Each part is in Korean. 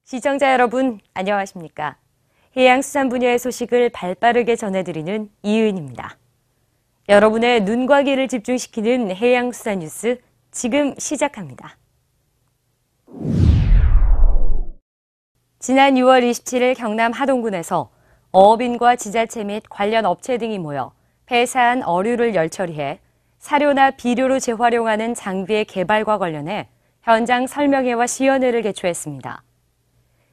시청자 여러분, 안녕하십니까? 해양수산 분야의 소식을 발빠르게 전해드리는 이은입니다. 여러분의 눈과 귀를 집중시키는 해양수산 뉴스 지금 시작합니다. 지난 6월 27일 경남 하동군에서 어업인과 지자체 및 관련 업체 등이 모여 폐사한 어류를 열처리해 사료나 비료로 재활용하는 장비의 개발과 관련해 현장 설명회와 시연회를 개최했습니다.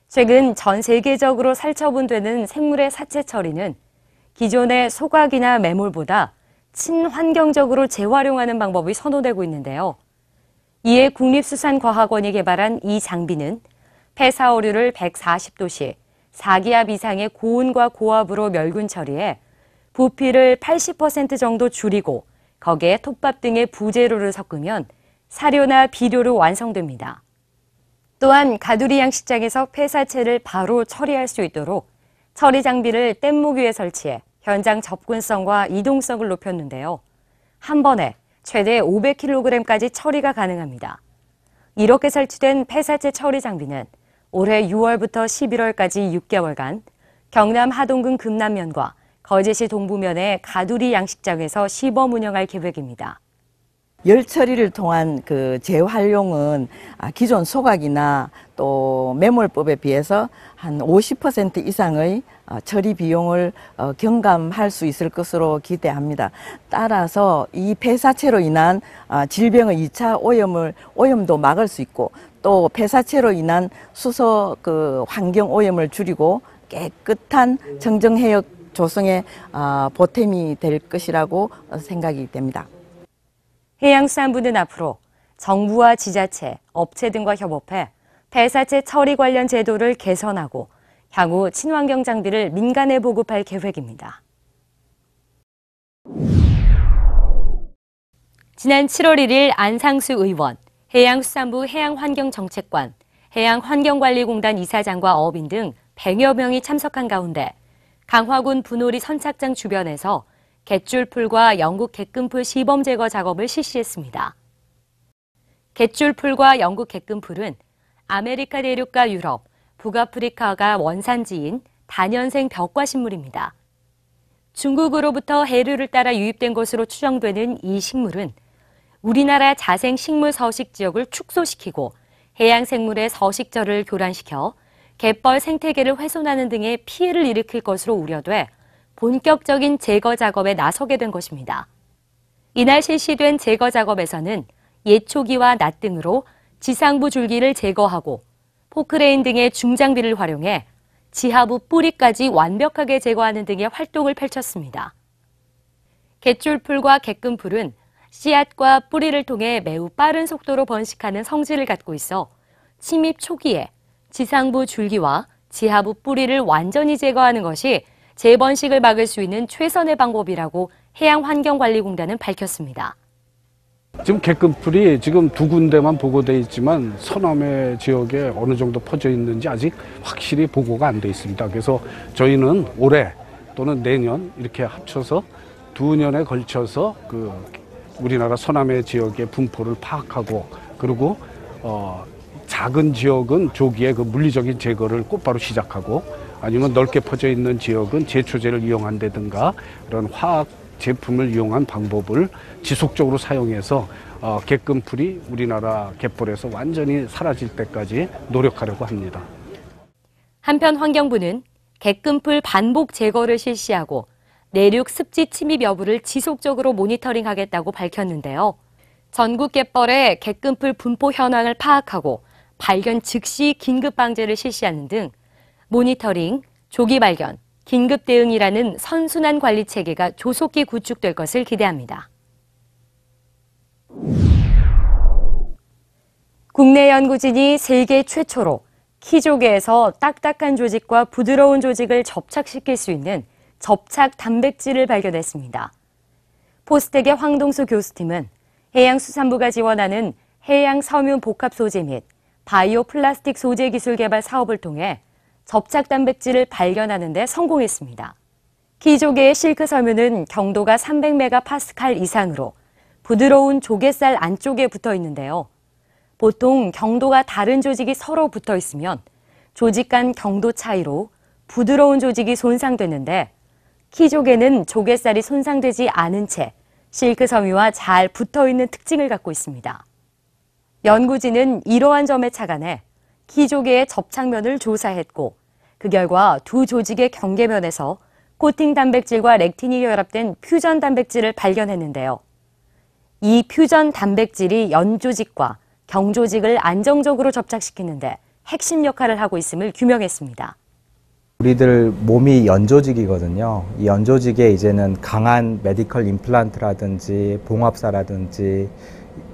최근 전 세계적으로 살처분되는 생물의 사체 처리는 기존의 소각이나 매몰보다 친환경적으로 재활용하는 방법이 선호되고 있는데요. 이에 국립수산과학원이 개발한 이 장비는 폐사 어류를 140도씨, 4기압 이상의 고온과 고압으로 멸균 처리해 부피를 80% 정도 줄이고 거기에 톱밥 등의 부재료를 섞으면 사료나 비료로 완성됩니다. 또한 가두리 양식장에서 폐사체를 바로 처리할 수 있도록 처리 장비를 뗏목 위에 설치해 현장 접근성과 이동성을 높였는데요. 한 번에 최대 500kg까지 처리가 가능합니다. 이렇게 설치된 폐사체 처리 장비는 올해 6월부터 11월까지 6개월간 경남 하동군 금남면과 거제시 동부면의 가두리 양식장에서 시범 운영할 계획입니다. 열 처리를 통한 그 재활용은 기존 소각이나 또 매몰법에 비해서 한 50% 이상의 처리 비용을 경감할 수 있을 것으로 기대합니다. 따라서 이 폐사체로 인한 질병의 2차 오염도 막을 수 있고 또 폐사체로 인한 수소 환경 오염을 줄이고 깨끗한 청정해역 조성에 보탬이 될 것이라고 생각이 됩니다. 해양수산부는 앞으로 정부와 지자체, 업체 등과 협업해 폐사체 처리 관련 제도를 개선하고 향후 친환경 장비를 민간에 보급할 계획입니다. 지난 7월 1일 안상수 의원, 해양수산부 해양환경정책관, 해양환경관리공단 이사장과 어업인 등 100여 명이 참석한 가운데 강화군 분오리 선착장 주변에서 갯줄풀과 영국 갯금풀 시범 제거 작업을 실시했습니다. 갯줄풀과 영국 갯금풀은 아메리카 대륙과 유럽, 북아프리카가 원산지인 다년생 벽과식물입니다. 중국으로부터 해류를 따라 유입된 것으로 추정되는 이 식물은 우리나라 자생 식물 서식 지역을 축소시키고 해양 생물의 서식처를 교란시켜 갯벌 생태계를 훼손하는 등의 피해를 일으킬 것으로 우려돼 본격적인 제거 작업에 나서게 된 것입니다. 이날 실시된 제거 작업에서는 예초기와 낫 등으로 지상부 줄기를 제거하고 포크레인 등의 중장비를 활용해 지하부 뿌리까지 완벽하게 제거하는 등의 활동을 펼쳤습니다. 갯줄풀과 갯금풀은 씨앗과 뿌리를 통해 매우 빠른 속도로 번식하는 성질을 갖고 있어 침입 초기에 지상부 줄기와 지하부 뿌리를 완전히 제거하는 것이 재번식을 막을 수 있는 최선의 방법이라고 해양환경관리공단은 밝혔습니다. 지금 갯금풀이 지금 두 군데만 보고돼 있지만 서남해 지역에 어느 정도 퍼져 있는지 아직 확실히 보고가 안 돼 있습니다. 그래서 저희는 올해 또는 내년 이렇게 합쳐서 2년에 걸쳐서 우리나라 서남해 지역의 분포를 파악하고 그리고 작은 지역은 조기에 물리적인 제거를 곧바로 시작하고 아니면 넓게 퍼져 있는 지역은 제초제를 이용한다든가 그런 화학 제품을 이용한 방법을 지속적으로 사용해서 갯금풀이 우리나라 갯벌에서 완전히 사라질 때까지 노력하려고 합니다. 한편 환경부는 갯금풀 반복 제거를 실시하고 내륙 습지 침입 여부를 지속적으로 모니터링하겠다고 밝혔는데요. 전국 갯벌의 갯금풀 분포 현황을 파악하고 발견 즉시 긴급 방제를 실시하는 등 모니터링, 조기 발견, 긴급 대응이라는 선순환 관리 체계가 조속히 구축될 것을 기대합니다. 국내 연구진이 세계 최초로 키조개에서 딱딱한 조직과 부드러운 조직을 접착시킬 수 있는 접착 단백질을 발견했습니다. 포스텍의 황동수 교수팀은 해양수산부가 지원하는 해양 섬유 복합 소재 및 바이오 플라스틱 소재 기술 개발 사업을 통해 접착 단백질을 발견하는 데 성공했습니다. 키조개의 실크 섬유는 경도가 300메가파스칼 이상으로 부드러운 조개살 안쪽에 붙어 있는데요. 보통 경도가 다른 조직이 서로 붙어 있으면 조직 간 경도 차이로 부드러운 조직이 손상됐는데 키조개는 조갯살이 손상되지 않은 채 실크 섬유와 잘 붙어있는 특징을 갖고 있습니다. 연구진은 이러한 점에 착안해 키조개의 접착면을 조사했고 그 결과 두 조직의 경계면에서 코팅 단백질과 렉틴이 결합된 퓨전 단백질을 발견했는데요. 이 퓨전 단백질이 연조직과 경조직을 안정적으로 접착시키는데 핵심 역할을 하고 있음을 규명했습니다. 우리들 몸이 연조직이거든요. 이 연조직에 이제는 강한 메디컬 임플란트라든지 봉합사라든지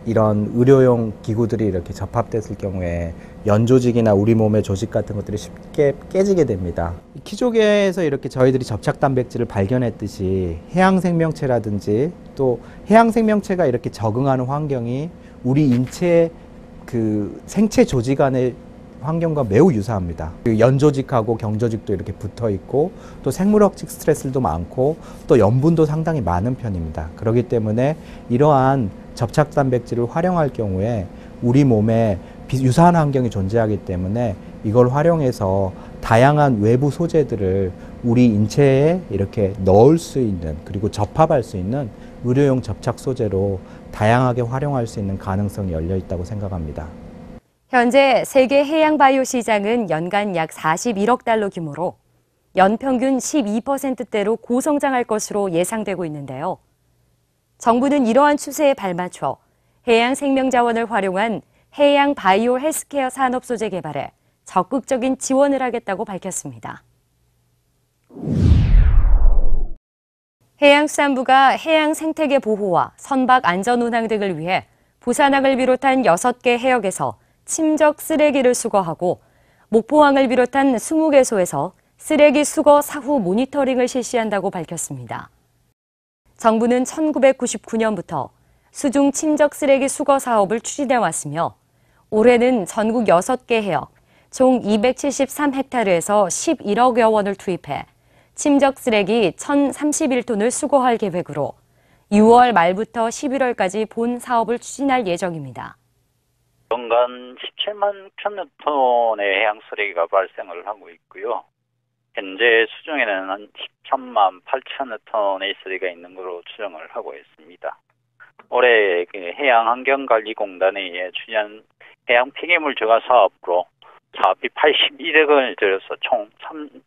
이런 의료용 기구들이 이렇게 접합됐을 경우에 연조직이나 우리 몸의 조직 같은 것들이 쉽게 깨지게 됩니다. 키조개에서 이렇게 저희들이 접착 단백질을 발견했듯이 해양 생명체라든지 또 해양 생명체가 이렇게 적응하는 환경이 우리 인체의 그 생체 조직 안의 환경과 매우 유사합니다. 연조직하고 경조직도 이렇게 붙어 있고 또 생물학적 스트레스도 많고 또 염분도 상당히 많은 편입니다. 그렇기 때문에 이러한 접착 단백질을 활용할 경우에 우리 몸에 유사한 환경이 존재하기 때문에 이걸 활용해서 다양한 외부 소재들을 우리 인체에 이렇게 넣을 수 있는 그리고 접합할 수 있는 의료용 접착 소재로 다양하게 활용할 수 있는 가능성이 열려 있다고 생각합니다. 현재 세계 해양 바이오 시장은 연간 약 41억 달러 규모로 연평균 12%대로 고성장할 것으로 예상되고 있는데요. 정부는 이러한 추세에 발맞춰 해양 생명자원을 활용한 해양 바이오 헬스케어 산업 소재 개발에 적극적인 지원을 하겠다고 밝혔습니다. 해양수산부가 해양 생태계 보호와 선박 안전 운항 등을 위해 부산항을 비롯한 6개 해역에서 침적 쓰레기를 수거하고 목포항을 비롯한 20개소에서 쓰레기 수거 사후 모니터링을 실시한다고 밝혔습니다. 정부는 1999년부터 수중 침적 쓰레기 수거 사업을 추진해왔으며 올해는 전국 6개 해역 총 273헥타르에서 11억여 원을 투입해 침적 쓰레기 1,031톤을 수거할 계획으로 6월 말부터 11월까지 본 사업을 추진할 예정입니다. 연간 17만 천여 톤의 해양 쓰레기가 발생을 하고 있고요. 현재 수중에는 한 13만 8천여 톤의 쓰레기가 있는 것으로 추정을 하고 있습니다. 올해 해양환경관리공단에 의해 추진한 해양 폐기물 저가 사업으로 사업비 81억 원을 들여서 총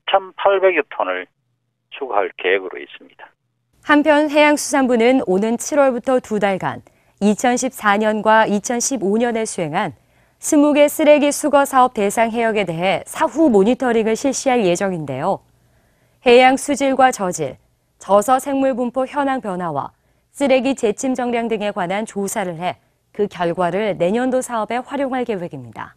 3,800여 톤을 수거할 계획으로 있습니다. 한편 해양수산부는 오는 7월부터 2달간 2014년과 2015년에 수행한 20개 쓰레기 수거 사업 대상 해역에 대해 사후 모니터링을 실시할 예정인데요. 해양 수질과 저질, 저서 생물 분포 현황 변화와 쓰레기 재침 정량 등에 관한 조사를 해 그 결과를 내년도 사업에 활용할 계획입니다.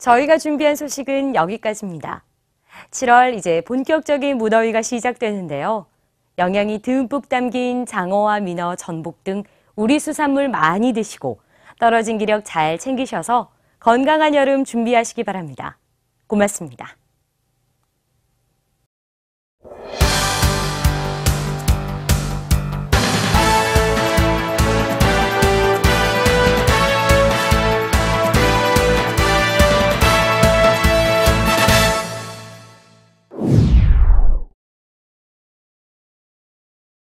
저희가 준비한 소식은 여기까지입니다. 7월 이제 본격적인 무더위가 시작되는데요. 영양이 듬뿍 담긴 장어와 민어, 전복 등 우리 수산물 많이 드시고 떨어진 기력 잘 챙기셔서 건강한 여름 준비하시기 바랍니다. 고맙습니다.